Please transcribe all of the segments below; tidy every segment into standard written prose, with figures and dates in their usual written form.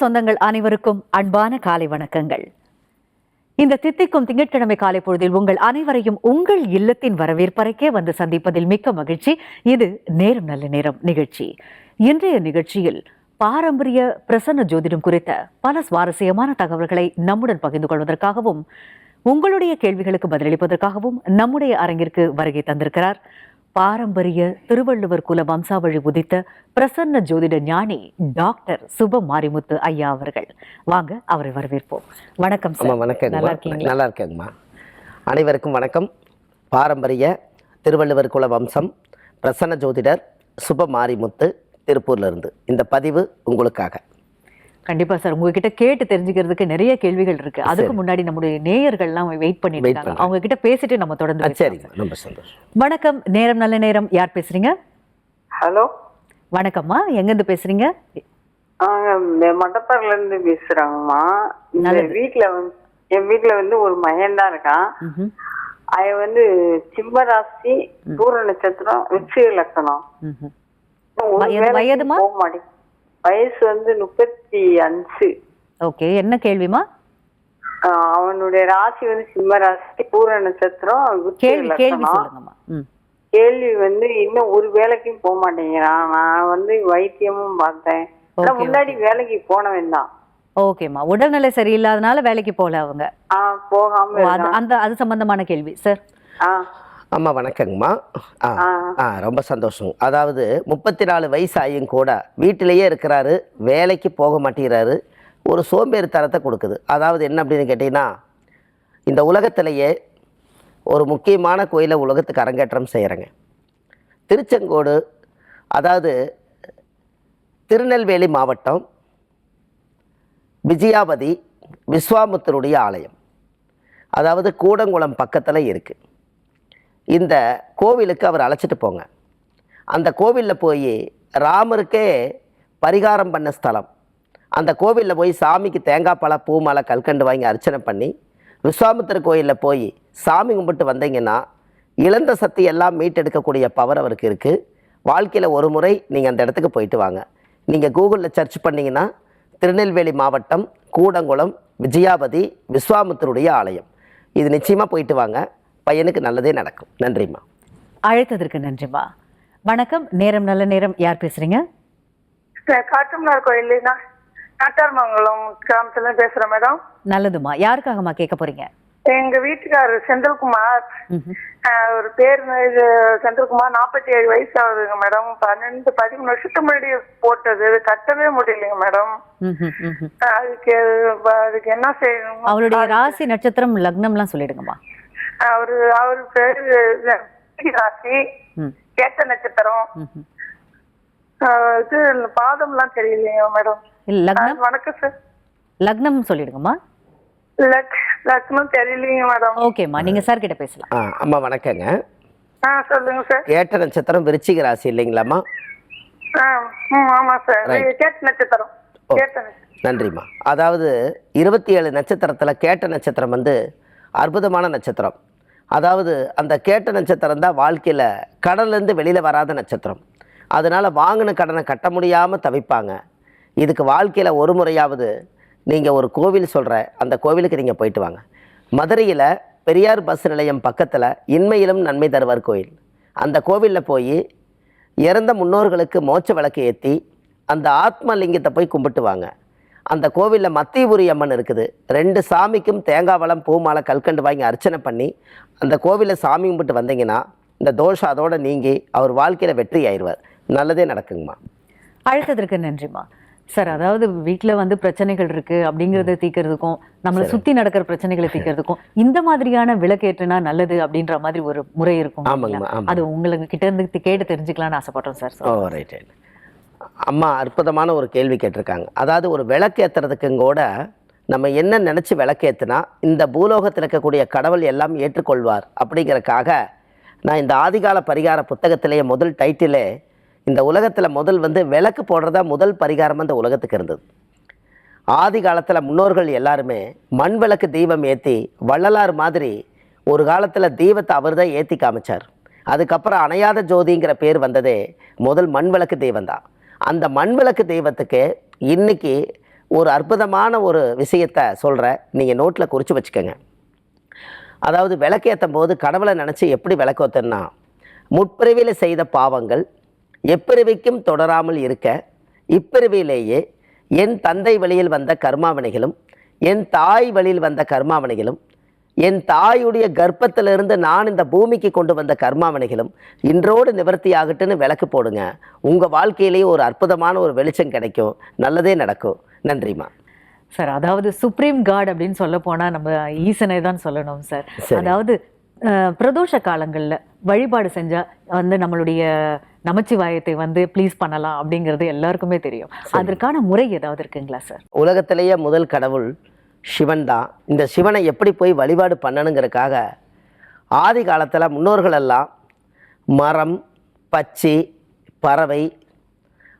சொந்தங்கள் அனைவருக்கும் அன்பான காலை வணக்கங்கள். இந்த தித்திக்கும் திங்கட்கிழமை காலை பொழுதில் உங்கள் அனைவரையும் உங்கள் இல்லத்தின் வரவேற்பறைக்கே வந்து சந்திப்பதில் மிக்க மகிழ்ச்சி. இது நேரம் நல்ல நேரம் நிகழ்ச்சி. இன்றைய நிகழ்ச்சியில் பாரம்பரிய பிரசன்ன ஜோதிடம் குறித்த பல சுவாரஸ்யமான தகவல்களை நம்முடன் பகிர்ந்து கொள்வதற்காகவும் உங்களுடைய கேள்விகளுக்கு பதிலளிப்பதற்காகவும் நம்முடைய அரங்கிற்கு வருகை தந்திருக்கிறார் பாரம்பரிய திருவள்ளுவர் குல வம்சாவழி உதித்த பிரசன்ன ஜோதிட ஞானி டாக்டர் சுப மாரிமுத்து ஐயா அவர்கள். வாங்க அவரை வரவேற்போம். வணக்கம் சார். வணக்கம். நல்லா இருக்கீங்களா? நல்லா இருக்கேங்கம்மா. அனைவருக்கும் வணக்கம். பாரம்பரிய திருவள்ளுவர் குல வம்சம் பிரசன்ன ஜோதிடர் சுப மாரிமுத்து திருப்பூர்ல இருந்து இந்த பதிவு உங்களுக்காக. கண்டிப்பா சார். உங்ககிட்ட கேட்டு தெரிஞ்சுக்கிறதுக்கு நிறைய கேள்விகள் இருக்கு. அதுக்கு முன்னாடி நம்முடைய நேயர்கள்லாம் வெயிட் பண்ணிட்டு இருக்காங்க. அவங்க கிட்ட பேசிட்டு நம்ம தொடர்ந்து. சரிங்க, ரொம்ப சந்தோஷம். வணக்கம், நேரம் நல்ல நேரம். யார் பேசுறீங்க? ஹலோ, வணக்கம்மா. எங்க இருந்து பேசுறீங்க? மண்டப்பர்ல இருந்து பேசுறாங்கம்மா. என் வீட்டுல வந்து ஒரு மகன் தான் இருக்கான். அவன் வந்து சிம்மராசி, பூர நட்சத்திரம், விருச்சிக லக்னம். வயதுமா? போக மாட்டேன். வயசு வந்து 35. ஓகே, என்ன கேள்விமா? அவனுடைய ராசி வந்து சிம்ம ராசி, பூர நட்சத்திரம், விருச்சிக லக்னம். கேள்வி வந்து இன்னும் ஒரு வேலைக்கும் போக மாட்டேங்கிறான். நான் வந்து வைத்தியமும் பார்த்தேன். முன்னாடி வேலைக்கு போனவன் தான். ஓகேம்மா. உடல்நிலை சரியில்லாதனால வேலைக்கு போகல அவங்க. போகாம அது சம்பந்தமான கேள்வி சார். அம்மா வணக்கங்கம்மா. ரொம்ப சந்தோஷம். அதாவது 34 வயசு ஆகியும் கூட வீட்டிலேயே இருக்கிறாரு, வேலைக்கு போக மாட்டேங்கிறாரு. ஒரு சோம்பேறி தரத்தை கொடுக்குது. அதாவது என்ன அப்படின்னு கேட்டிங்கன்னா, இந்த உலகத்திலேயே ஒரு முக்கியமான கோயிலை உலகத்துக்கு அரங்கேற்றம் செய்கிறேங்க. திருச்செங்கோடு, அதாவது திருநெல்வேலி மாவட்டம், விஜயாபதி விஸ்வாமுத்தருடைய ஆலயம், அதாவது கூடங்குளம் பக்கத்தில் இருக்குது. இந்த கோவிலுக்கு அவர் அழைச்சிட்டு போங்க. அந்த கோவிலில் போய் ராமருக்கே பரிகாரம் பண்ண ஸ்தலம். அந்த கோவிலில் போய் சாமிக்கு தேங்காய் பழ, பூ மாலை, கல்கண்டு வாங்கி அர்ச்சனை பண்ணி விஸ்வாமித்திர கோயிலில் போய் சாமி கும்பிட்டு வந்தீங்கன்னா இழந்த சக்தி எல்லாம் மீட்டெடுக்கக்கூடிய பவர் அவருக்கு இருக்குது. வாழ்க்கையில் ஒரு முறை நீங்கள் அந்த இடத்துக்கு போயிட்டு வாங்க. நீங்கள் கூகுளில் சர்ச் பண்ணிங்கன்னா திருநெல்வேலி மாவட்டம், கூடங்குளம், விஜயாபதி விஸ்வாமித்தருடைய ஆலயம். இது நிச்சயமாக போயிட்டு வாங்க. பையனுக்கு நல்லதே நடக்கும். நன்றிம்மா. அழைத்ததற்கு நன்றிம்மா. வணக்கம், நேரம் நல்ல நேரம். யார் பேசுறீங்க? காட்டுமன்னார் கோயில் நாட்டார்மங்கலம் கிராமத்துல பேசுறேன் மேடம். நல்லதுமா. யாருக்காகமா கேட்க போறீங்க? எங்க வீட்டுக்காரர் செந்தில்குமார். ஒரு பேர் செந்தில்குமார். 47 வயசு ஆகுதுங்க மேடம். 13 வருஷத்துக்கு முன்னாடி போட்டது, கட்டவே முடியலைங்க மேடம். அதுக்கு என்ன செய்யணும்? அவருடைய ராசி, நட்சத்திரம், லக்னம்லாம் சொல்லிடுங்கம்மா. அவரு பேரு ராசி, கேட்ட நட்சத்திரம். இது பாதம் எல்லாம் தெரியலைங்க மேடம். லக்னம்? வணக்கம் சார். லக்னம் சொல்லிடுங்கம்மா. லக்னம் தெரியலைங்க மேடம். ஓகேம்மா, நீங்க சார் கிட்ட பேசலாம். அம்மா வணக்கங்க. சொல்லுங்க சார். கேட்ட நட்சத்திரம் விருச்சிக ராசி இல்லைங்களாம்மா? ஆமா சார், கேட்ட நட்சத்திரம். நன்றிம்மா. அதாவது 27 நட்சத்திரத்தில் கேட்ட நட்சத்திரம் வந்து அற்புதமான நட்சத்திரம். அதாவது அந்த கேட்ட நட்சத்திரம் தான் வாழ்க்கையில் கடன்லேருந்து வெளியில் வராத நட்சத்திரம். அதனால் வாங்கின கடனை கட்ட முடியாமல் தவிப்பாங்க. இதுக்கு வாழ்க்கையில் ஒரு முறையாவது நீங்கள் ஒரு கோவில் சொல்கிற அந்த கோவிலுக்கு நீங்கள் போயிட்டு வாங்க. மதுரையில் பெரியார் பஸ் நிலையம் பக்கத்தில் இன்மையிலும் நன்மை தருவார் கோயில். அந்த கோவிலில் போய் இறந்த முன்னோர்களுக்கு மோட்ச விளக்கு ஏற்றி அந்த ஆத்மலிங்கத்தை போய் கும்பிட்டு வாங்க. அந்த கோவிலில் மத்தியபுரி அம்மன் இருக்குது. 2 சாமிக்கும் தேங்காய் வளம், பூ மாலை, கல்கண்டு வாங்கி அர்ச்சனை பண்ணி அந்த கோவிலில் சாமி கும்பிட்டு வந்தீங்கன்னா இந்த தோஷம் அதோடு நீங்கி அவர் வாழ்க்கையில் வெற்றி ஆயிடுவார். நல்லதே நடக்குங்கம்மா. அழைத்ததற்கு நன்றிம்மா. சார், அதாவது வீட்டில் வந்து பிரச்சனைகள் இருக்கு அப்படிங்கிறத தீர்க்கறதுக்கும் நம்மளை சுற்றி நடக்கிற பிரச்சனைகளை தீர்க்கறதுக்கும் இந்த மாதிரியான விளக்கேற்றுனா நல்லது அப்படின்ற மாதிரி ஒரு முறை இருக்கும். அது உங்களுக்கு கிட்ட இருந்து கேட்டு தெரிஞ்சுக்கலாம்னு ஆசைப்பட்டோம் சார். ரைட். அம்மா அற்புதமான ஒரு கேள்வி கேட்டிருக்காங்க. அதாவது ஒரு விளக்கு ஏற்றுறதுக்கும் கூட நம்ம என்ன நினச்சி விளக்கேற்றுனா இந்த பூலோகத்தில் இருக்கக்கூடிய கடவுள் எல்லாம் ஏற்றுக்கொள்வார் அப்படிங்கிறக்காக நான் இந்த ஆதிகால பரிகார புத்தகத்திலேயே முதல் டைட்டிலே இந்த உலகத்தில் முதல் வந்து விளக்கு போடுறதா முதல் பரிகாரம் அந்த உலகத்துக்கு இருந்தது. ஆதி காலத்தில் முன்னோர்கள் எல்லாருமே மண் விளக்கு தீபம் ஏற்றி வள்ளலார் மாதிரி ஒரு காலத்தில் தீபத்தை அவர் தான் ஏற்றி காமிச்சார். அதுக்கப்புறம் அணையாத ஜோதிங்கிற பேர் வந்ததே முதல் மண் விளக்கு தெய்வம் தான். அந்த மண் விளக்கு தெய்வத்துக்கு இன்றைக்கி ஒரு அற்புதமான ஒரு விஷயத்தை சொல்கிறேன், நீங்கள் நோட்டில் குறித்து வச்சுக்கோங்க. அதாவது விளக்கேற்றும் போது கடவுளை நினச்சி எப்படி விளக்கேற்றன்னா, முற்பிறவியில் செய்த பாவங்கள் எப்பிறவிக்கும் தொடராமல் இருக்க இப்பிறவியிலேயே என் தந்தை வழியில் வந்த கர்மாவினைகளும் என் தாய் வழியில் வந்த கர்மாவினைகளும் என் தாயுடைய கர்ப்பத்திலிருந்து நான் இந்த பூமிக்கு கொண்டு வந்த கர்மாவினைகளும் இன்றோடு நிவர்த்தி ஆகட்டுன்னு விளக்கு போடுங்க. உங்கள் வாழ்க்கையிலேயே ஒரு அற்புதமான ஒரு வெளிச்சம் கிடைக்கும், நல்லதே நடக்கும். நன்றிம்மா. சார், அதாவது சுப்ரீம் காட் அப்படின்னு சொல்ல போனா நம்ம ஈசனை தான் சொல்லணும் சார். அதாவது பிரதோஷ காலங்கள்ல வழிபாடு செஞ்சா வந்து நம்மளுடைய நமச்சிவாயத்தை வந்து ப்ளீஸ் பண்ணலாம் அப்படிங்கிறது எல்லாருக்குமே தெரியும். அதற்கான முறை ஏதாவது இருக்குங்களா சார்? உலகத்திலேயே முதல் கடவுள் சிவன் தான். இந்த சிவனை எப்படி போய் வழிபாடு பண்ணணுங்கிறதுக்காக ஆதி காலத்தில் முன்னோர்களெல்லாம் மரம், பச்சி, பறவை,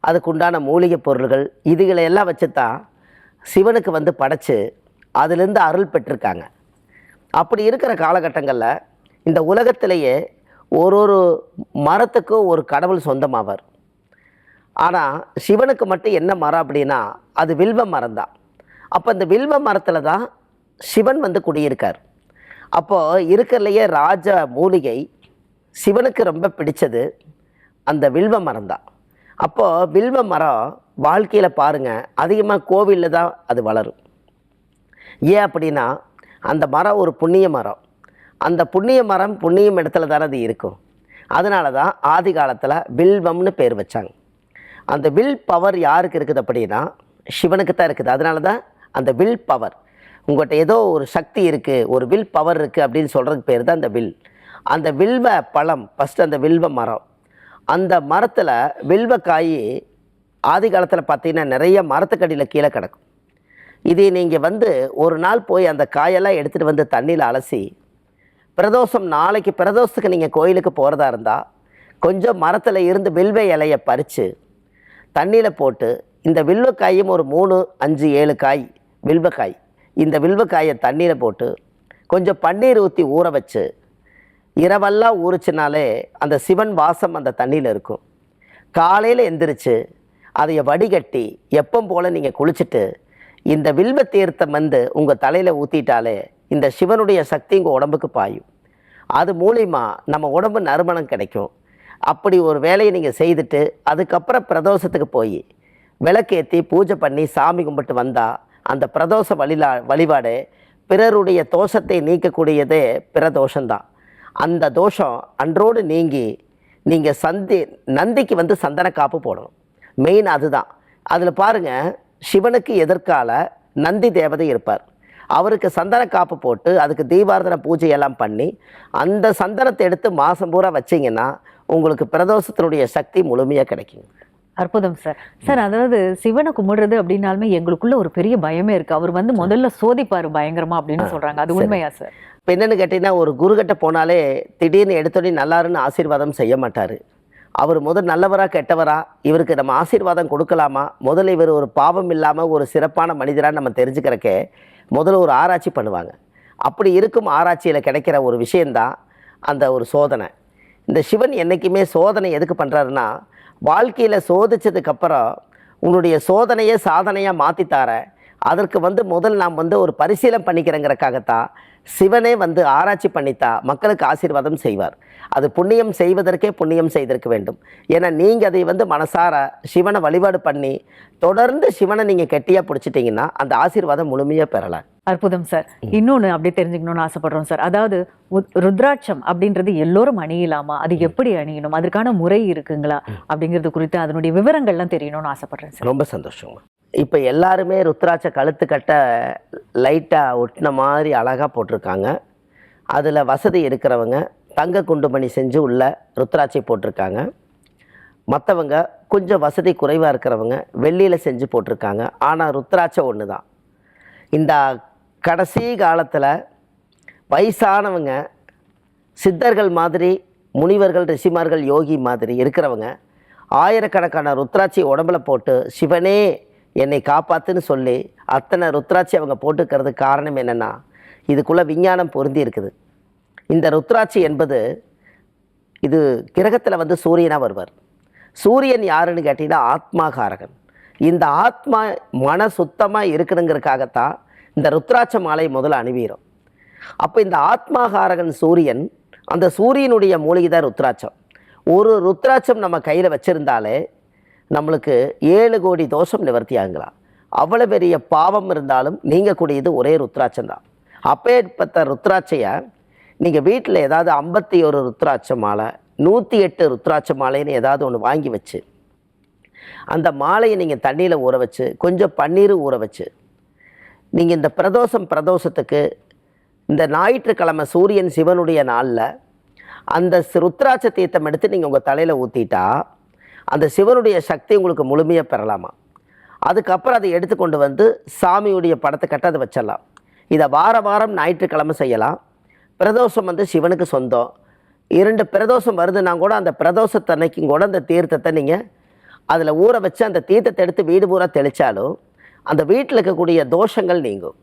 அதுக்குண்டான மூலிகை பொருள்கள் இதுகளை எல்லாம் வச்சு தான் சிவனுக்கு வந்து படைச்சு அதிலிருந்து அருள் பெற்றிருக்காங்க. அப்படி இருக்கிற காலகட்டங்களில் இந்த உலகத்திலேயே ஒரு மரத்துக்கும் ஒரு கடவுள் சொந்தமாவார். ஆனால் சிவனுக்கு மட்டும் என்ன மரம் அப்படின்னா அது வில்வ மரம் தான். அப்போ இந்த வில்வ மரத்தில் தான் சிவன் வந்து குடியிருக்கார். அப்போது இருக்கிறதுலையே ராஜ மூலிகை சிவனுக்கு ரொம்ப பிடிச்சது அந்த வில்வ மரம் தான். அப்போது வில்வ மரம் வாழ்க்கையில் பாருங்கள் அதிகமாக கோவிலில் தான் அது வளரும். ஏன் அப்படின்னா அந்த மரம் ஒரு புண்ணிய மரம். அந்த புண்ணிய மரம் புண்ணியம் இடத்துல தானே அது இருக்கும். அதனால தான் ஆதி காலத்தில் வில்வம்னு பேர் வச்சாங்க. அந்த வில் பவர் யாருக்கு இருக்குது அப்படின்னா சிவனுக்கு தான் இருக்குது. அதனால தான் அந்த வில் பவர், உங்கள்கிட்ட ஏதோ ஒரு சக்தி இருக்குது, ஒரு வில் பவர் இருக்குது அப்படின்னு சொல்கிறதுக்கு பேர் தான் அந்த வில். அந்த வில்வ பழம் ஃபஸ்ட்டு, அந்த வில்வ மரம், அந்த மரத்தில் வில்வக்காய் ஆதி காலத்தில் பார்த்தீங்கன்னா நிறைய மரத்துக்கடியில் கீழே கிடக்கும். இது நீங்கள் வந்து ஒரு நாள் போய் அந்த காயெல்லாம் எடுத்துகிட்டு வந்து தண்ணியில் அலசி, பிரதோஷம் நாளைக்கு பிரதோஷத்துக்கு நீங்கள் கோயிலுக்கு போகிறதா இருந்தால் கொஞ்சம் மரத்தில் இருந்து வில்வ இலையை பறித்து தண்ணியில் போட்டு, இந்த வில்வக்காயும் ஒரு 3, 5, 7 காய் வில்வக்காய், இந்த வில்வக்காயை தண்ணியில் போட்டு கொஞ்சம் பன்னீர் ஊற்றி ஊற வச்சு இரவெல்லாம் ஊறிச்சினாலே அந்த சிவன் வாசம் அந்த தண்ணியில் இருக்கும். காலையில் எந்திரிச்சு அதையை வடிகட்டி எப்போ போல் நீங்கள் குளிச்சுட்டு இந்த வில்வ தீர்த்தம் வந்து உங்கள் தலையில் ஊற்றிட்டாலே இந்த சிவனுடைய சக்தி உங்கள் உடம்புக்கு பாயும். அது மூலிமா நம்ம உடம்பு நறுமணம் கிடைக்கும். அப்படி ஒரு வேலையை நீங்கள் செய்துட்டு அதுக்கப்புறம் பிரதோஷத்துக்கு போய் விளக்கேற்றி பூஜை பண்ணி சாமி கும்பிட்டு வந்தால் அந்த பிரதோஷ வழிபாடு பிறருடைய தோஷத்தை நீக்கக்கூடியதே பிரதோஷம்தான். அந்த தோஷம் அன்றோடு நீங்கி நீங்கள் நந்திக்கு வந்து சந்தன காப்பு போடணும். மெயின் அதுதான். அதில் பாருங்கள், சிவனுக்கு எதிர்கால நந்தி தேவதை இருப்பார். அவருக்கு சந்தன காப்பு போட்டு அதுக்கு தீபாராதனை பூஜையெல்லாம் பண்ணி அந்த சந்தனத்தை எடுத்து மாதம் பூரா வச்சிங்கன்னா உங்களுக்கு பிரதோஷத்தினுடைய சக்தி முழுமையாக கிடைக்கும். அற்புதம் சார். சார், அதாவது சிவனை கும்பிடுறது அப்படின்னாலுமே எங்களுக்குள்ள ஒரு பெரிய பயமே இருக்கு. அவர் வந்து முதல்ல சோதிப்பாரு பயங்கரமா அப்படின்னு சொல்றாங்க. அது உண்மையா சார்? இப்போ என்னென்னு கேட்டிங்கன்னா, ஒரு குருக்கிட்ட போனாலே திடீர்னு எடுத்தோடனே நல்லாருன்னு ஆசீர்வாதம் செய்ய மாட்டார். அவர் முதல் நல்லவரா கெட்டவரா, இவருக்கு நம்ம ஆசீர்வாதம் கொடுக்கலாமா, முதல்ல இவர் ஒரு பாவம் இல்லாமல் ஒரு சிறப்பான மனிதராக நம்ம தெரிஞ்சுக்கிறக்கே முதல்ல ஒரு ஆராய்ச்சி பண்ணுவாங்க. அப்படி இருக்கும் ஆராய்ச்சியில் கிடைக்கிற ஒரு விஷயந்தான் அந்த ஒரு சோதனை. இந்த சிவன் என்றைக்குமே சோதனை எதுக்கு பண்ணுறாருன்னா, வாழ்க்கையில் சோதித்ததுக்கப்புறம் உன்னுடைய சோதனையை சாதனையாக மாற்றித்தார, அதற்கு வந்து முதல் நாம் வந்து ஒரு பரிசீலனை பண்ணிக்கிறேங்கிறக்காகத்தான் சிவனே வந்து ஆராய்ச்சி பண்ணித்தா மக்களுக்கு ஆசீர்வாதம் செய்வார். அது புண்ணியம் செய்வதற்கே புண்ணியம் செய்திருக்க வேண்டும். ஏன்னா நீங்கள் அதை வந்து மனசார சிவனை வழிபாடு பண்ணி தொடர்ந்து சிவனை நீங்கள் கெட்டியாக பிடிச்சிட்டிங்கன்னா அந்த ஆசீர்வாதம் முழுமையாக பெறலாம். அற்புதம் சார். இன்னொன்று அப்படி தெரிஞ்சுக்கணும்னு ஆசைப்படுறோம் சார். அதாவது ருத்ராட்சம் அப்படின்றது எல்லோரும் அணியலாமா, அது எப்படி அணியணும், அதற்கான முறை இருக்குங்களா அப்படிங்கிறது குறித்து அதனுடைய விவரங்கள்லாம் தெரியணும்னு ஆசைப்படுறேன் சார். ரொம்ப சந்தோஷம். இப்போ எல்லாருமே ருத்ராட்ச கழுத்துக்கட்ட லைட்டாக ஒட்டின மாதிரி அழகாக போட்டிருக்காங்க. அதில் வசதி இருக்கிறவங்க தங்க குண்டுமணி செஞ்சு உள்ள ருத்ராட்சை போட்டிருக்காங்க. மற்றவங்க கொஞ்சம் வசதி குறைவாக இருக்கிறவங்க வெள்ளியில் செஞ்சு போட்டிருக்காங்க. ஆனால் ருத்ராட்சம் ஒன்று தான். இந்த கடைசி காலத்தில் வயசானவங்க சித்தர்கள் மாதிரி, முனிவர்கள், ரிஷிமார்கள், யோகி மாதிரி இருக்கிறவங்க ஆயிரக்கணக்கான ருத்ராட்சி உடம்புல போட்டு சிவனே என்னை காப்பாற்றுன்னு சொல்லி அத்தனை ருத்ராட்சி அவங்க போட்டுக்கிறதுக்கு காரணம் என்னென்னா, இதுக்குள்ளே விஞ்ஞானம் பொருந்தி இருக்குது. இந்த ருத்ராட்சி என்பது இது கிரகத்தில் வந்து சூரியனாக வருவார். சூரியன் யாருன்னு கேட்டிங்கன்னா ஆத்மாகாரகன். இந்த ஆத்மா மன சுத்தமாக இருக்கணுங்கிறதுக்காகத்தான் இந்த ருத்ராட்ச மாலை முதல்ல அணிவீரும். அப்போ இந்த ஆத்மாகாரகன் சூரியன், அந்த சூரியனுடைய மூலிகை தான் ருத்ராட்சம். ஒரு ருத்ராட்சம் நம்ம கையில் வச்சுருந்தாலே நம்மளுக்கு 7 கோடி தோஷம் நிவர்த்தி ஆகலாம். அவ்வளோ பெரிய பாவம் இருந்தாலும் நீங்கக்கூடியது ஒரே ருத்ராட்சம் தான். அப்பேற்பட்ட ருத்ராட்சையை நீங்கள் வீட்டில் ஏதாவது 51 ருத்ராட்ச மாலை, 108 ருத்ராட்ச மாலைன்னு ஏதாவது ஒன்று வாங்கி வச்சு, அந்த மாலையை நீங்கள் தண்ணியில் ஊற வச்சு, கொஞ்சம் பன்னீர் ஊற வச்சு, நீங்கள் இந்த பிரதோஷத்துக்கு இந்த ஞாயிற்றுக்கிழமை சூரியன் சிவனுடைய நாளில் அந்த ருத்ராட்ச தீர்த்தம் எடுத்து நீங்கள் உங்கள் தலையில் ஊற்றிட்டா அந்த சிவனுடைய சக்தி உங்களுக்கு முழுமையாக பெறலாமா. அதுக்கப்புறம் அதை எடுத்து கொண்டு வந்து சாமியுடைய படத்தை கட்ட அதை வச்சிடலாம். இதை வாரம் ஞாயிற்றுக்கிழமை செய்யலாம். பிரதோஷம் வந்து சிவனுக்கு சொந்தம். 2 பிரதோஷம் வருதுன்னா கூட அந்த பிரதோஷத்தன்னைக்கும் கூட அந்த தீர்த்தத்தை நீங்கள் அதில் ஊற வச்சு அந்த தீர்த்தத்தை எடுத்து வீடு பூரா தெளித்தாலும் அந்த வீட்டில் இருக்கக்கூடிய தோஷங்கள் நீங்கும்.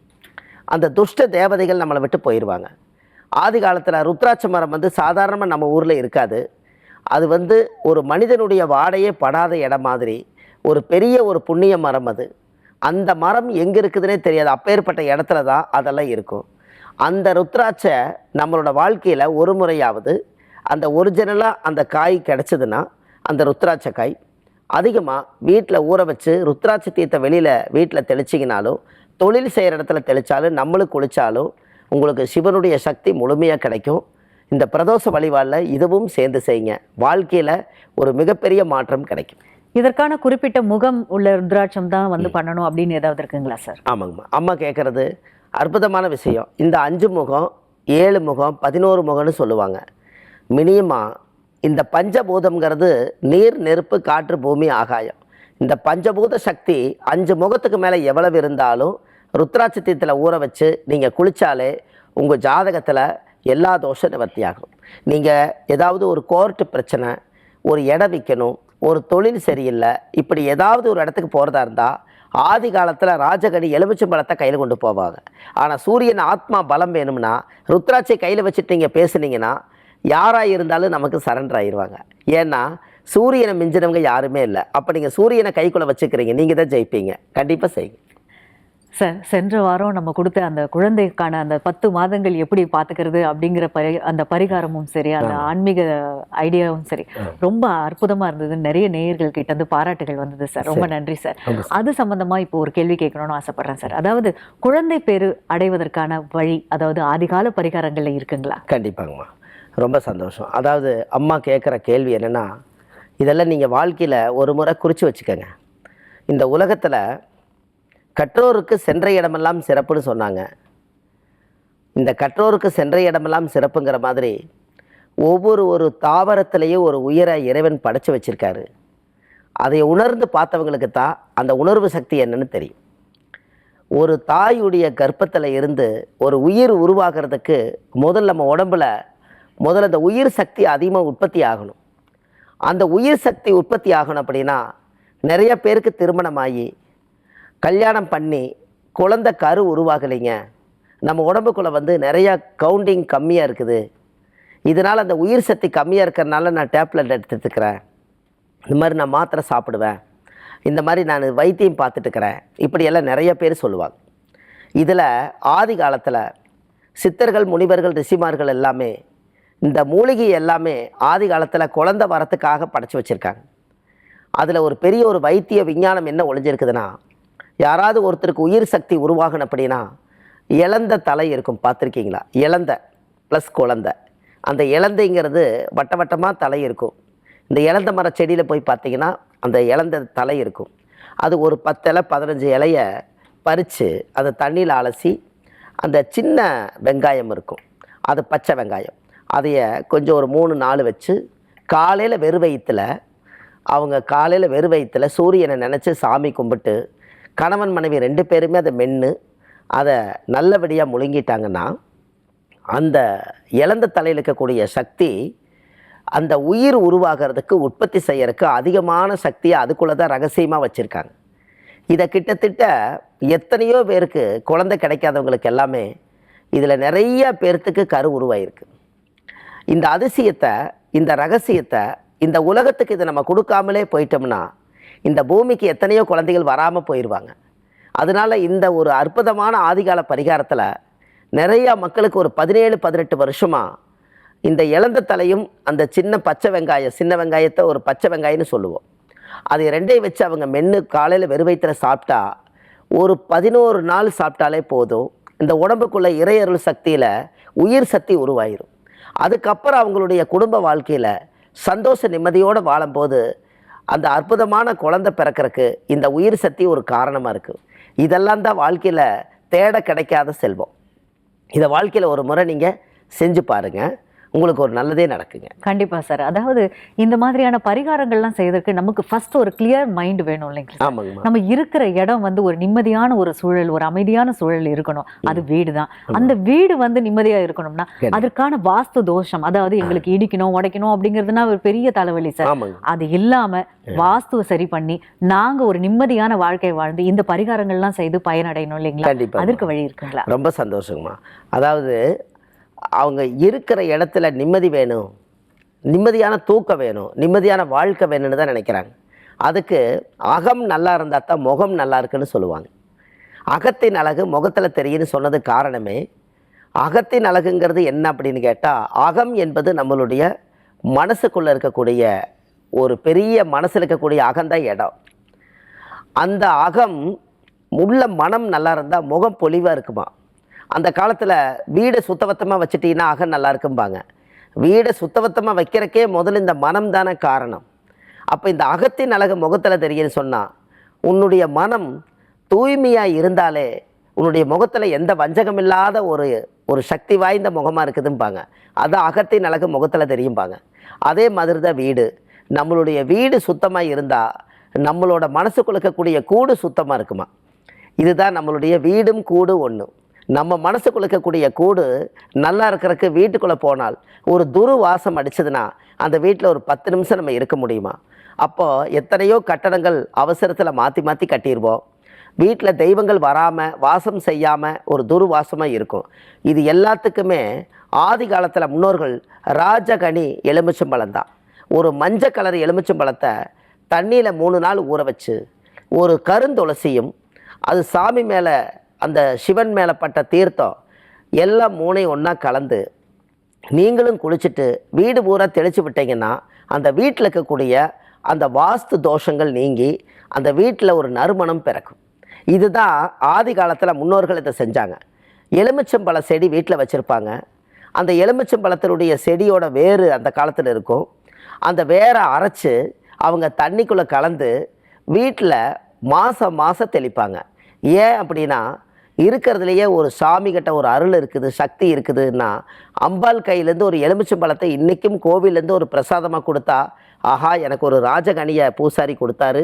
அந்த துஷ்ட தேவதைகள் நம்மளை விட்டு போயிடுவாங்க. ஆதி காலத்தில் ருத்ராட்ச மரம் வந்து சாதாரணமாக நம்ம ஊரில் இருக்காது. அது வந்து ஒரு மனிதனுடைய வாடையே படாத இடம் மாதிரி ஒரு பெரிய ஒரு புண்ணிய மரம் அது. அந்த மரம் எங்கே இருக்குதுன்னே தெரியாது. அப்பேற்பட்ட இடத்துல தான் அதெல்லாம் இருக்கும். அந்த ருத்ராட்சை நம்மளோட வாழ்க்கையில் ஒரு முறையாவது அந்த ஒரிஜினலாக அந்த காய் கிடச்சிதுன்னா அந்த ருத்ராட்ச காய் அதிகமாக வீட்டில் ஊற வச்சு ருத்ராட்ச தீர்த்த வெளியில் வீட்டில் தெளிச்சிங்கனாலும், தொழில் செய்கிற இடத்துல தெளித்தாலும், நம்மளுக்கு குளித்தாலும் உங்களுக்கு சிவனுடைய சக்தி முழுமையாக கிடைக்கும். இந்த பிரதோஷ வழிபாடில் இதுவும் சேர்ந்து செய்யுங்க. வாழ்க்கையில் ஒரு மிகப்பெரிய மாற்றம் கிடைக்கும். இதற்கான குறிப்பிட்ட முகம் உள்ள ருத்ராட்சம் தான் வந்து பண்ணணும் அப்படின்னு ஏதாவது இருக்குங்களா சார்? ஆமாங்கம்மா, அம்மா கேட்குறது அற்புதமான விஷயம். இந்த 5 முகம், 7 முகம், 11 முகம்னு சொல்லுவாங்க. மினிமமாக இந்த பஞ்சபூதம்ங்கிறது நீர், நெருப்பு, காற்று, பூமி, ஆகாயம். இந்த பஞ்சபூத சக்தி 5 முகத்துக்கு மேலே எவ்வளவு இருந்தாலும் ருத்ராட்ச தீர்த்தத்தில் ஊற வச்சு நீங்கள் குளித்தாலே உங்கள் ஜாதகத்தில் எல்லா தோஷம் நிவர்த்தி ஆகும். நீங்கள் ஏதாவது ஒரு கோர்ட்டு பிரச்சனை, ஒரு இடம் விற்கணும், ஒரு தொழில் சரியில்லை, இப்படி ஏதாவது ஒரு இடத்துக்கு போகிறதா இருந்தால் ஆதி காலத்தில் ராஜகடி எலுமிச்சம்பழத்தை கையில் கொண்டு போவாங்க. ஆனால் சூரியன் ஆத்மா பலம் வேணும்னா ருத்ராட்சை கையில் வச்சுட்டு நீங்கள் பேசுனீங்கன்னா யாராக இருந்தாலும் நமக்கு சரண்டர் ஆகிடுவாங்க. ஏன்னா சூரியனை மிஞ்சினவங்க யாருமே இல்லை. அப்போ நீங்கள் சூரியனை கைக்குள்ளே வச்சுக்கிறீங்க, நீங்கள் தான் ஜெயிப்பீங்க. கண்டிப்பாக செய்யுங்க சார். சென்ற வாரம் நம்ம கொடுத்த அந்த குழந்தைக்கான அந்த 10 மாதங்கள் எப்படி பார்த்துக்கிறது அப்படிங்கிற அந்த பரிகாரமும் சரி, அந்த ஆன்மீக ஐடியாவும் சரி, ரொம்ப அற்புதமாக இருந்தது. நிறைய நேயர்கள் கிட்ட இருந்து பாராட்டுகள் வந்தது சார். ரொம்ப நன்றி சார். அது சம்பந்தமாக இப்போ ஒரு கேள்வி கேட்கணும்னு ஆசைப்படுறேன் சார். அதாவது குழந்தை பேரு அடைவதற்கான வழி, அதாவது ஆதிகால பரிகாரங்கள்ல இருக்குங்களா? கண்டிப்பாங்கம்மா, ரொம்ப சந்தோஷம். அதாவது அம்மா கேட்குற கேள்வி என்னென்னா, இதெல்லாம் நீங்கள் வாழ்க்கையில் ஒரு முறை குறித்து வச்சுக்கோங்க. இந்த உலகத்தில் கற்றோருக்கு சென்ற இடமெல்லாம் சிறப்புன்னு சொன்னாங்க. இந்த கற்றோருக்கு சென்ற இடமெல்லாம் சிறப்புங்கிற மாதிரி ஒரு தாவரத்திலேயும் ஒரு உயிரை இறைவன் படைச்சு வச்சுருக்காரு. அதை உணர்ந்து பார்த்தவங்களுக்கு தான் அந்த உணர்வு சக்தி என்னன்னு தெரியும். ஒரு தாயுடைய கர்ப்பத்தில் இருந்து ஒரு உயிர் உருவாகிறதுக்கு முதல்ல நம்ம உடம்பில் அந்த உயிர் சக்தி அதிகமாக உற்பத்தி ஆகணும். அந்த உயிர் சக்தி உற்பத்தி ஆகணும் அப்படின்னா நிறைய பேருக்கு திருமணமாகி கல்யாணம் பண்ணி குழந்தை கரு உருவாகலைங்க. நம்ம உடம்புக்குள்ளே வந்து நிறையா கவுண்டிங் கம்மியாக இருக்குது. இதனால் அந்த உயிர் சக்தி கம்மியாக இருக்கிறதுனால நான் டேப்லெட் எடுத்துக்கிறேன், இந்த மாதிரி நான் மாத்திரை சாப்பிடுவேன், இந்த மாதிரி நான் வைத்தியம் பார்த்துட்டுருக்கிறேன், இப்படியெல்லாம் நிறைய பேர் சொல்லுவாங்க. இதில் ஆதி காலத்தில் சித்தர்கள், முனிவர்கள், ரிஷிமார்கள் எல்லாமே இந்த மூலிகை எல்லாமே ஆதி காலத்தில் குழந்தை வரத்துக்காக படைச்சி வச்சுருக்காங்க. அதில் ஒரு பெரிய ஒரு வைத்திய விஞ்ஞானம் என்ன ஒளிஞ்சிருக்குதுன்னா, யாராவது ஒருத்தருக்கு உயிர் சக்தி உருவாகணும் அப்படின்னா இழந்த தலை இருக்கும், பார்த்துருக்கீங்களா? இழந்த ப்ளஸ் குழந்தை. அந்த இழந்தைங்கிறது வட்டமாக தலை இருக்கும். இந்த இழந்த மர செடியில் போய் பார்த்தீங்கன்னா அந்த இழந்த தலை இருக்கும். அது ஒரு 10 இலை 15 இலையை பறித்து அதை தண்ணியில் அலசி, அந்த சின்ன வெங்காயம் இருக்கும், அது பச்சை வெங்காயம், அதைய கொஞ்சம் ஒரு 3-4 வச்சு காலையில் வெறு வயிற்றுல சூரியனை நினச்சி சாமி கும்பிட்டு கணவன் மனைவி 2 பேருமே அதை மென்று அதை நல்லபடியாக முழுங்கிட்டாங்கன்னா அந்த இழந்த தலையில் இருக்கக்கூடிய சக்தி அந்த உயிர் உருவாகிறதுக்கு, உற்பத்தி செய்யறதுக்கு அதிகமான சக்தியை அதுக்குள்ளே தான் ரகசியமாக வச்சுருக்காங்க. இதை கிட்டத்தட்ட எத்தனையோ பேருக்கு குழந்தை கிடைக்காதவங்களுக்கு எல்லாமே இதில் நிறைய பேர்த்துக்கு கரு உருவாயிருக்கு. இந்த அதிசயத்தை, இந்த ரகசியத்தை இந்த உலகத்துக்கு இதை நம்ம கொடுக்காமலே போயிட்டோம்னா இந்த பூமிக்கு எத்தனையோ குழந்தைகள் வராமல் போயிடுவாங்க. அதனால் இந்த ஒரு அற்புதமான ஆதிகால பரிகாரத்தில் நிறையா மக்களுக்கு ஒரு 17-18 வருஷமாக இந்த இழந்த தலையும் அந்த சின்ன பச்சை வெங்காயம், சின்ன வெங்காயத்தை ஒரு பச்சை வெங்காயம்னு சொல்லுவோம், அதை ரெண்டையும் வச்சு அவங்க மென்று காலையில் வெறும் வயிற்றுல சாப்பிட்டா ஒரு 11 நாள் சாப்பிட்டாலே போதும், இந்த உடம்புக்குள்ள இறையருள் சக்தியில் உயிர் சக்தி உருவாயிரும். அதுக்கப்புறம் அவங்களுடைய குடும்ப வாழ்க்கையில் சந்தோஷ நிம்மதியோடு வாழும்போது அந்த அற்புதமான குழந்தை பிறக்கிறதுக்கு இந்த உயிர் சக்தி ஒரு காரணமாக இருக்குது. இதெல்லாம் தான் வாழ்க்கையில் தேட கிடைக்காத செல்வம். இதை வாழ்க்கையில் ஒரு முறை நீங்கள் செஞ்சு பாருங்கள், உங்களுக்கு ஒரு நல்லதே நடக்குங்க. கண்டிப்பா சார். அதாவது இந்த மாதிரியான பரிகாரங்கள்லாம் செய்யறதுக்கு நமக்கு ஃபர்ஸ்ட் ஒரு கிளியர் மைண்ட் வேணும் இல்லைங்களா? ஆமாங்கம்மா. நம்ம இருக்கிற இடம் வந்து ஒரு நிம்மதியான ஒரு சூழல், ஒரு அமைதியான சூழல் இருக்கணும். அது வீடு தான். அந்த வீடு வந்து நிம்மதியா இருக்கணும்னா அதற்கான வாஸ்து தோஷம், அதாவது எங்களுக்கு இடிக்கணும் உடைக்கணும் அப்படிங்கிறதுனா ஒரு பெரிய தலைவலி சார். அது இல்லாம வாஸ்துவை சரி பண்ணி நாங்க ஒரு நிம்மதியான வாழ்க்கை வாழ்ந்து இந்த பரிகாரங்கள்லாம் செய்து பயனடையணும் இல்லைங்களா? அதற்கு வழி இருக்குங்களா? ரொம்ப சந்தோஷங்கம்மா. அதாவது அவங்க இருக்கிற இடத்துல நிம்மதி வேணும், நிம்மதியான தூக்கம் வேணும், நிம்மதியான வாழ்க்கை வேணும்னு தான் நினைக்கிறாங்க. அதுக்கு அகம் நல்லா இருந்தால் தான் முகம் நல்லா இருக்குன்னு சொல்லுவாங்க. அகத்தின் அழகு முகத்தில் தெரியுன்னு சொன்னது காரணமே, அகத்தின் அழகுங்கிறது என்ன அப்படின்னு கேட்டால், அகம் என்பது நம்மளுடைய மனசுக்குள்ளே இருக்கக்கூடிய ஒரு பெரிய மனசில் இருக்கக்கூடிய அகந்தான் இடம். அந்த அகம் உள்ள மனம் நல்லா இருந்தால் முகம் பொலிவாக இருக்குமா. அந்த காலத்தில் வீடை சுத்தபத்தமாக வச்சுட்டிங்கன்னா அகம் நல்லா இருக்கும்பாங்க. வீடை சுத்தபத்தமாக வைக்கிறக்கே முதல்ல இந்த மனம் தானே காரணம். அப்போ இந்த அகத்தின் அழகு முகத்தில் தெரியுன்னு சொன்னால், உன்னுடைய மனம் தூய்மையாக இருந்தாலே உன்னுடைய முகத்தில் எந்த வஞ்சகம் இல்லாத ஒரு சக்தி வாய்ந்த முகமாக இருக்குதும்பாங்க. அதான் அகத்தின் அழகு முகத்தில் தெரியும்பாங்க. அதே மாதிரி தான் வீடு. நம்மளுடைய வீடு சுத்தமாக இருந்தால் நம்மளோட மனசுக்குள்ள இருக்கக்கூடிய கூடு சுத்தமாக இருக்குமா. இதுதான் நம்மளுடைய வீடும் கூடு ஒன்று. நம்ம மனசுக்குள்ள இருக்கக்கூடிய கூடு நல்லா இருக்கிறதுக்கு வீட்டுக்குள்ளே போனால் ஒரு துர்வாசம் அடிச்சதுன்னா அந்த வீட்டில் ஒரு 10 நிமிஷம் நம்ம இருக்க முடியுமா? அப்போது எத்தனையோ கட்டடங்கள் அவசரத்தில் மாற்றி மாற்றி கட்டிடுவோம். வீட்டில் தெய்வங்கள் வராமல் வாசம் செய்யாமல் ஒரு துர்வாசமாக இருக்கும். இது எல்லாத்துக்குமே ஆதி காலத்தில் முன்னோர்கள் ராஜகனி எலுமிச்சம்பழம் தான். ஒரு மஞ்சள் கலர் எலுமிச்சம்பழத்தை தண்ணியில் 3 நாள் ஊற வச்சு ஒரு கருந்துளசியும் அது சாமி மேலே அந்த சிவன் மேலே பட்ட தீர்த்தம் எல்லாம் 3ஐயும் ஒன்றா கலந்து நீங்களும் குளிச்சுட்டு வீடு பூரா தெளித்து விட்டீங்கன்னா அந்த வீட்டில் இருக்கக்கூடிய அந்த வாஸ்து தோஷங்கள் நீங்கி அந்த வீட்டில் ஒரு நறுமணம் பிறக்கும். இதுதான் ஆதி காலத்தில் முன்னோர்கள் இதை செஞ்சாங்க. எலுமிச்சம்பழ செடி வீட்டில் வச்சுருப்பாங்க. அந்த எலுமிச்சம்பழத்தினுடைய செடியோட வேறு அந்த காலத்தில் இருக்கும். அந்த வேரை அரைச்சி அவங்க தண்ணிக்குள்ளே கலந்து வீட்டில் மாதம் தெளிப்பாங்க. ஏன் அப்படின்னா, இருக்கிறதுலையே ஒரு சாமி கிட்ட ஒரு அருள் இருக்குது, சக்தி இருக்குதுன்னா, அம்பாள் கையிலேருந்து ஒரு எலுமிச்சம்பழத்தை இன்றைக்கும் கோவிலேருந்து ஒரு பிரசாதமாக கொடுத்தா, ஆஹா எனக்கு ஒரு ராஜகணியை பூசாரி கொடுத்தாரு,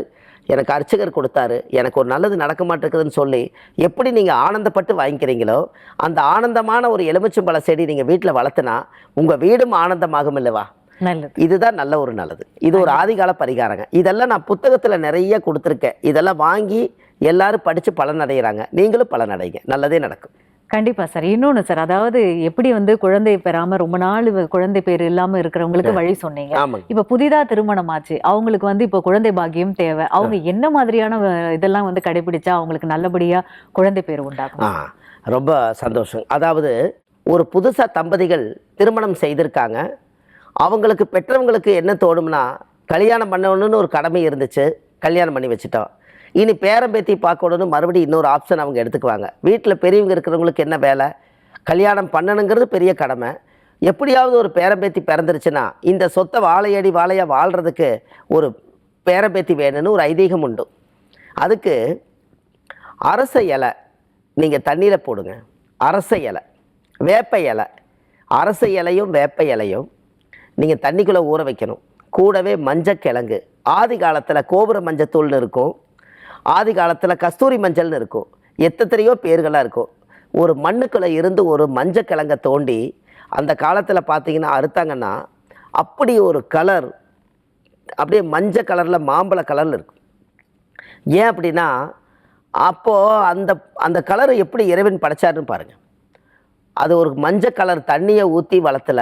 எனக்கு அர்ச்சகர் கொடுத்தாரு, எனக்கு ஒரு நல்லது நடக்க மாட்டேங்குதுன்னு சொல்லி எப்படி நீங்கள் ஆனந்தப்பட்டு வாங்கிக்கிறீங்களோ, அந்த ஆனந்தமான ஒரு எலுமிச்சம்பழ செடி நீங்கள் வீட்டில் வளர்த்துனா உங்கள் வீடும் ஆனந்தமாகும் இல்லவா? நல்லது. இதுதான் நல்ல ஒரு நல்லது. இது ஒரு ஆதிகால பரிகாரங்க. இதெல்லாம் நான் புத்தகத்தில் நிறைய கொடுத்துருக்கேன். இதெல்லாம் வாங்கி எல்லாரும் படித்து பலனடைகிறாங்க. நீங்களும் பலனடைங்க, நல்லதே நடக்கும். கண்டிப்பா சார். இன்னொன்னு சார், அதாவது எப்படி வந்து குழந்தை பெறாம ரொம்ப நாள் குழந்தை பேர் இல்லாம இருக்கிறவங்களுக்கு வழி சொன்னீங்க. இப்ப புதிதா திருமணம் ஆச்சு, அவங்களுக்கு வந்து இப்ப குழந்தை பாக்கியம் தேவை. அவங்க என்ன மாதிரியான இதெல்லாம் வந்து கடைபிடிச்சா அவங்களுக்கு நல்லபடியா குழந்தை பேர் உண்டாகும்? ரொம்ப சந்தோஷம். அதாவது ஒரு புதுசா தம்பதிகள் திருமணம் செய்திருக்காங்க. அவங்களுக்கு பெற்றவங்களுக்கு என்ன தோணும்னா, கல்யாணம் பண்ணணும்னு ஒரு கடமை இருந்துச்சு, கல்யாணம் பண்ணி வச்சுட்டோம். இனி பேரம்பேத்தி பார்க்கணுன்னு மறுபடியும் இன்னொரு ஆப்ஷன் அவங்க எடுத்துக்குவாங்க. வீட்டில் பெரியவங்க இருக்கிறவங்களுக்கு என்ன வேலை, கல்யாணம் பண்ணணுங்கிறது பெரிய கடமை. எப்படியாவது ஒரு பேரம்பேத்தி பிறந்துருச்சுன்னா இந்த சொத்தை வாழையடி வாழையாக வாழ்கிறதுக்கு ஒரு பேரம்பேத்தி வேணும்னு ஒரு ஐதீகம் உண்டு. அதுக்கு அரச இலை நீங்கள் தண்ணியில் போடுங்க. அரச இலை, வேப்ப இலை, அரச இலையும் வேப்ப இலையும் நீங்கள் தண்ணிக்குள்ளே ஊற வைக்கணும். கூடவே மஞ்சக்கிழங்கு, ஆதி காலத்தில் கோபுர மஞ்சத்தூள்னு இருக்கும், ஆதி காலத்தில் கஸ்தூரி மஞ்சள்னு இருக்கும், எத்தனையோ பேர்களாக இருக்கும். ஒரு மண்ணுக்குள்ளே இருந்து ஒரு மஞ்சக்கிழங்கை தோண்டி அந்த காலத்தில் பார்த்தீங்கன்னா அறுத்தாங்கன்னா அப்படி ஒரு கலர், அப்படியே மஞ்சள் கலரில் மாம்பழ கலரில் இருக்கும். ஏன் அப்படின்னா, அப்போது அந்த கலர் எப்படி இறைவன் படைச்சாருன்னு பாருங்கள். அது ஒரு மஞ்சள் கலர் தண்ணியை ஊற்றி வளர்த்தல,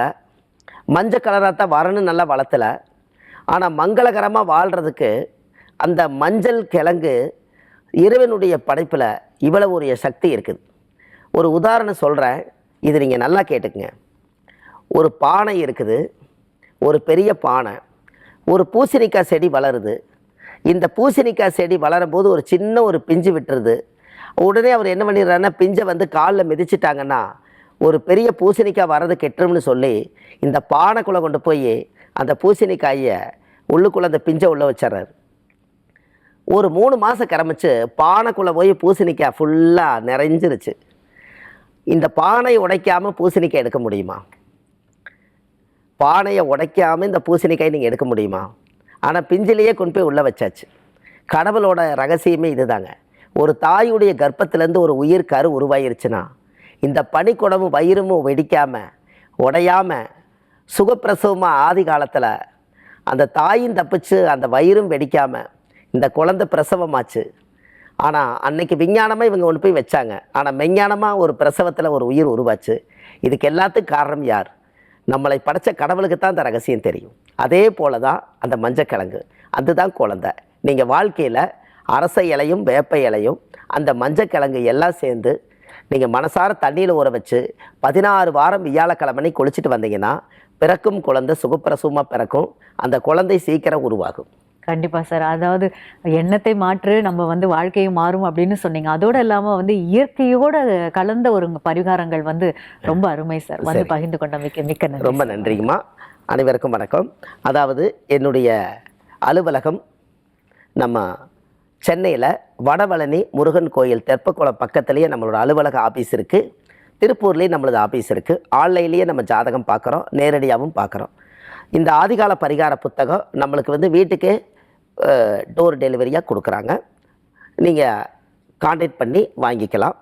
மஞ்சள் கலராக தான் வரணும் நல்லா வளர்த்தல. ஆனால் மங்களகரமாக வாழ்கிறதுக்கு அந்த மஞ்சள் கிழங்கு இறைவனுடைய படைப்பில் இவ்வளவு ஒரு சக்தி இருக்குது. ஒரு உதாரணம் சொல்கிறேன், இது நீங்கள் நல்லா கேட்டுக்குங்க. ஒரு பானை இருக்குது, ஒரு பெரிய பானை, ஒரு பூசணிக்காய் செடி வளருது. இந்த பூசணிக்காய் செடி வளரும் போது ஒரு சின்ன ஒரு பிஞ்சு விட்டுருது. உடனே அவர் என்ன பண்ணிடுறாருன்னா, பிஞ்சை வந்து காலில் மிதிச்சிட்டாங்கன்னா ஒரு பெரிய பூசணிக்காய் வரது கெட்டுரும்னு சொல்லி இந்த பானைக்குள்ளே கொண்டு போய் அந்த பூசணிக்காயை உள்ளுக்குள்ளே அந்த பிஞ்சை உள்ளே வச்சிட்றாரு. ஒரு 3 மாதம் கிளம்பிச்சு பானைக்குள்ளே போய் பூசணிக்காய் ஃபுல்லாக நிறைஞ்சிருச்சு. இந்த பானை உடைக்காமல் பூசணிக்காய் எடுக்க முடியுமா? பானையை உடைக்காமல் இந்த பூசணிக்காய் நீங்கள் எடுக்க முடியுமா? ஆனால் பிஞ்சிலேயே கொண்டு போய் உள்ளே வச்சாச்சு. கடவுளோட ரகசியமே இதுதாங்க. ஒரு தாயுடைய கர்ப்பத்திலேருந்து ஒரு உயிர் கரு உருவாயிருச்சுன்னா இந்த பனிக்குடமும் வயிறும் வெடிக்காமல் உடையாமல் சுகப்பிரசவமாக ஆதி காலத்தில் அந்த தாயும் தப்பிச்சு அந்த வயிறும் வெடிக்காமல் இந்த குழந்தை பிரசவமாச்சு. ஆனால் அன்னைக்கு விஞ்ஞானமாக இவங்க ஒன்று போய் வச்சாங்க. ஆனால் மெஞ்ஞானமாக ஒரு பிரசவத்தில் ஒரு உயிர் உருவாச்சு. இதுக்கு எல்லாத்துக்கும் காரணம் யார்? நம்மளை படைத்த கடவுளுக்கு தான் அந்த ரகசியம் தெரியும். அதே போல தான் அந்த மஞ்சக்கிழங்கு, அதுதான் குழந்தை. நீங்கள் வாழ்க்கையில் அரச இலையும் வேப்ப இலையும் அந்த மஞ்சக்கிழங்கு எல்லாம் சேர்ந்து நீங்கள் மனசார தண்ணியில் ஊற வச்சு 16 வாரம் வியாழக்கிழமை குளிச்சுட்டு வந்தீங்கன்னா பிறக்கும் குழந்தை சுகப்பிரசவமாக பிறக்கும். அந்த குழந்தை சீக்கிரம் உருவாகும். கண்டிப்பாக சார். அதாவது எண்ணத்தை மாற்று நம்ம வந்து வாழ்க்கையும் மாறும் அப்படின்னு சொன்னீங்க. அதோடு இல்லாமல் வந்து இயற்கையோட கலந்த ஒரு பரிகாரங்கள் வந்து ரொம்ப அருமை சார். வந்து பகிர்ந்து கொண்ட மிக்க நன்றி. ரொம்ப நன்றிங்கம்மா. அனைவருக்கும் வணக்கம். அதாவது என்னுடைய அலுவலகம் நம்ம சென்னையில் வடபழனி முருகன் கோயில் தெப்பக்குளம் பக்கத்துலேயே நம்மளோட அலுவலக ஆஃபீஸ் இருக்குது. திருப்பூர்லேயும் நம்மளது ஆஃபீஸ் இருக்குது. ஆன்லைன்லேயே நம்ம ஜாதகம் பார்க்குறோம், நேரடியாகவும் பார்க்குறோம். இந்த ஆதிகால பரிகார புத்தகம் நம்மளுக்கு வந்து வீட்டுக்கே டோர் டெலிவரியாக கொடுக்குறாங்க. நீங்கள் கான்டாக்ட் பண்ணி வாங்கிக்கலாம்.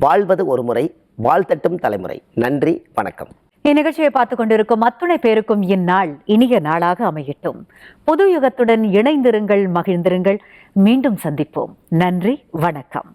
வாழ்வது ஒரு முறை, வாழ்த்தட்டும் தலைமுறை. நன்றி, வணக்கம். இந்நிகழ்ச்சியை பார்த்துக் கொண்டிருக்கும் அத்துணை பேருக்கும் இந்நாள் இனிய நாளாக அமையட்டும். புது யுகத்துடன் இணைந்திருங்கள், மகிழ்ந்திருங்கள். மீண்டும் சந்திப்போம். நன்றி, வணக்கம்.